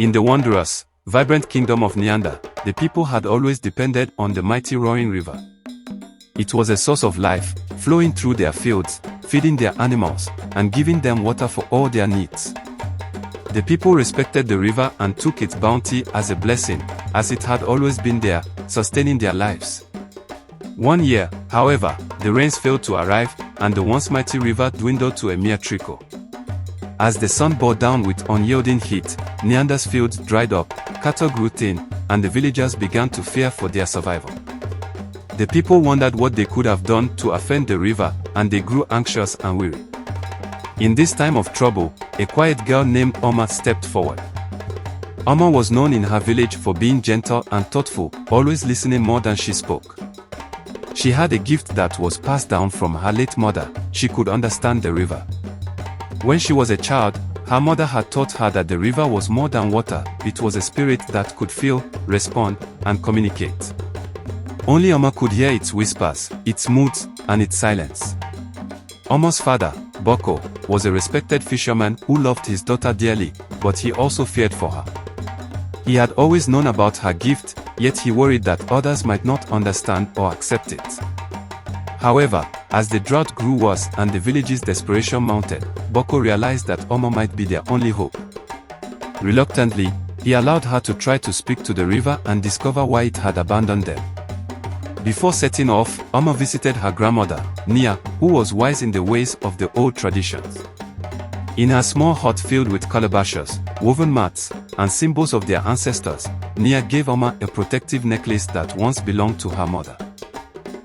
In the wondrous, vibrant kingdom of Neander, the people had always depended on the mighty roaring river. It was a source of life, flowing through their fields, feeding their animals, and giving them water for all their needs. The people respected the river and took its bounty as a blessing, as it had always been there, sustaining their lives. One year, however, the rains failed to arrive, and the once mighty river dwindled to a mere trickle. As the sun bore down with unyielding heat, Neander's fields dried up, cattle grew thin, and the villagers began to fear for their survival. The people wondered what they could have done to offend the river, and they grew anxious and weary. In this time of trouble, a quiet girl named Oma stepped forward. Oma was known in her village for being gentle and thoughtful, always listening more than she spoke. She had a gift that was passed down from her late mother. She could understand the river. When she was a child, her mother had taught her that the river was more than water, it was a spirit that could feel, respond, and communicate. Only Oma could hear its whispers, its moods, and its silence. Oma's father, Boko, was a respected fisherman who loved his daughter dearly, but he also feared for her. He had always known about her gift, yet he worried that others might not understand or accept it. However, as the drought grew worse and the village's desperation mounted, Boko realized that Oma might be their only hope. Reluctantly, he allowed her to try to speak to the river and discover why it had abandoned them. Before setting off, Oma visited her grandmother, Nia, who was wise in the ways of the old traditions. In her small hut filled with calabashes, woven mats, and symbols of their ancestors, Nia gave Oma a protective necklace that once belonged to her mother.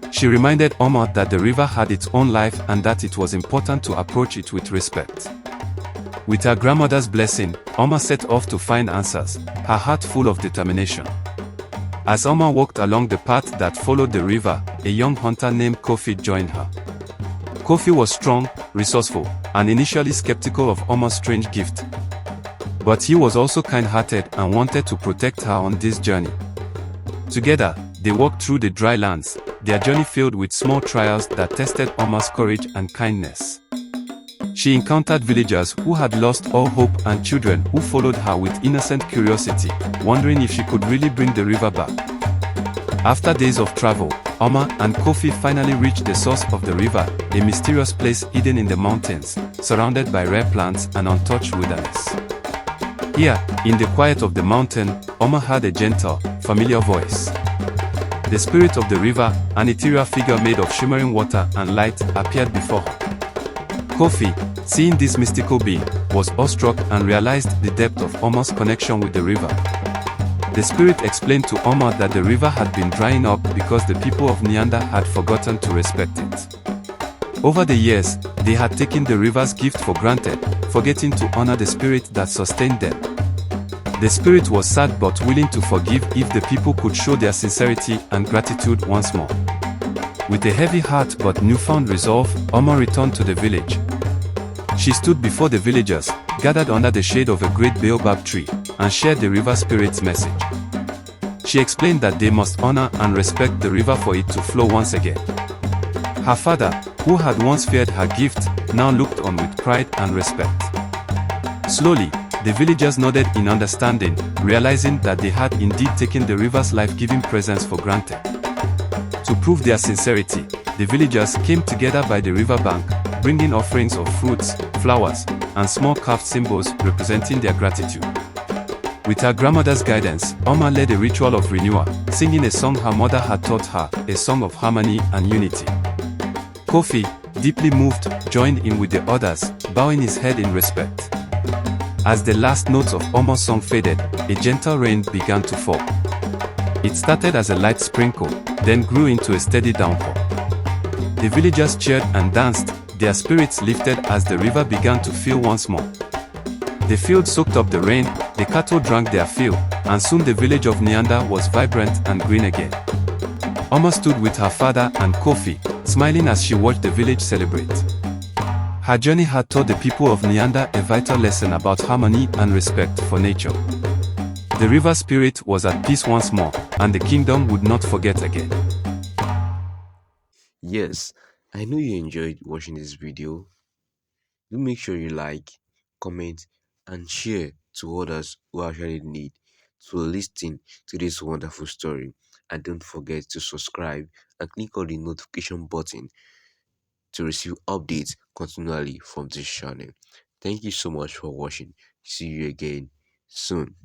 She reminded Oma that the river had its own life and that it was important to approach it with respect. With her grandmother's blessing, Oma set off to find answers, her heart full of determination. As Oma walked along the path that followed the river, a young hunter named Kofi joined her. Kofi was strong, resourceful, and initially skeptical of Oma's strange gift. But he was also kind-hearted and wanted to protect her on this journey. Together, they walked through the dry lands, their journey filled with small trials that tested Oma's courage and kindness. She encountered villagers who had lost all hope and children who followed her with innocent curiosity, wondering if she could really bring the river back. After days of travel, Oma and Kofi finally reached the source of the river, a mysterious place hidden in the mountains, surrounded by rare plants and untouched wilderness. Here, in the quiet of the mountain, Oma heard a gentle, familiar voice. The spirit of the river, an ethereal figure made of shimmering water and light, appeared before her. Kofi, seeing this mystical being, was awestruck and realized the depth of Oma's connection with the river. The spirit explained to Oma that the river had been drying up because the people of Neander had forgotten to respect it. Over the years, they had taken the river's gift for granted, forgetting to honor the spirit that sustained them. The spirit was sad but willing to forgive if the people could show their sincerity and gratitude once more. With a heavy heart but newfound resolve, Oma returned to the village. She stood before the villagers, gathered under the shade of a great baobab tree, and shared the river spirit's message. She explained that they must honor and respect the river for it to flow once again. Her father, who had once feared her gift, now looked on with pride and respect. Slowly, the villagers nodded in understanding, realizing that they had indeed taken the river's life-giving presence for granted. To prove their sincerity, the villagers came together by the riverbank, bringing offerings of fruits, flowers, and small carved symbols representing their gratitude. With her grandmother's guidance, Oma led a ritual of renewal, singing a song her mother had taught her, a song of harmony and unity. Kofi, deeply moved, joined in with the others, bowing his head in respect. As the last notes of Oma's song faded, a gentle rain began to fall. It started as a light sprinkle, then grew into a steady downpour. The villagers cheered and danced, their spirits lifted as the river began to fill once more. The field soaked up the rain, the cattle drank their fill, and soon the village of Neander was vibrant and green again. Oma stood with her father and Kofi, smiling as she watched the village celebrate. Her journey had taught the people of Neander a vital lesson about harmony and respect for nature. The river spirit was at peace once more, and the kingdom would not forget again. Yes, I know you enjoyed watching this video. Do make sure you like, comment, and share to others who actually need to listen to this wonderful story. And don't forget to subscribe and click on the notification button to receive updates continually from this channel. Thank you so much for watching. See you again soon.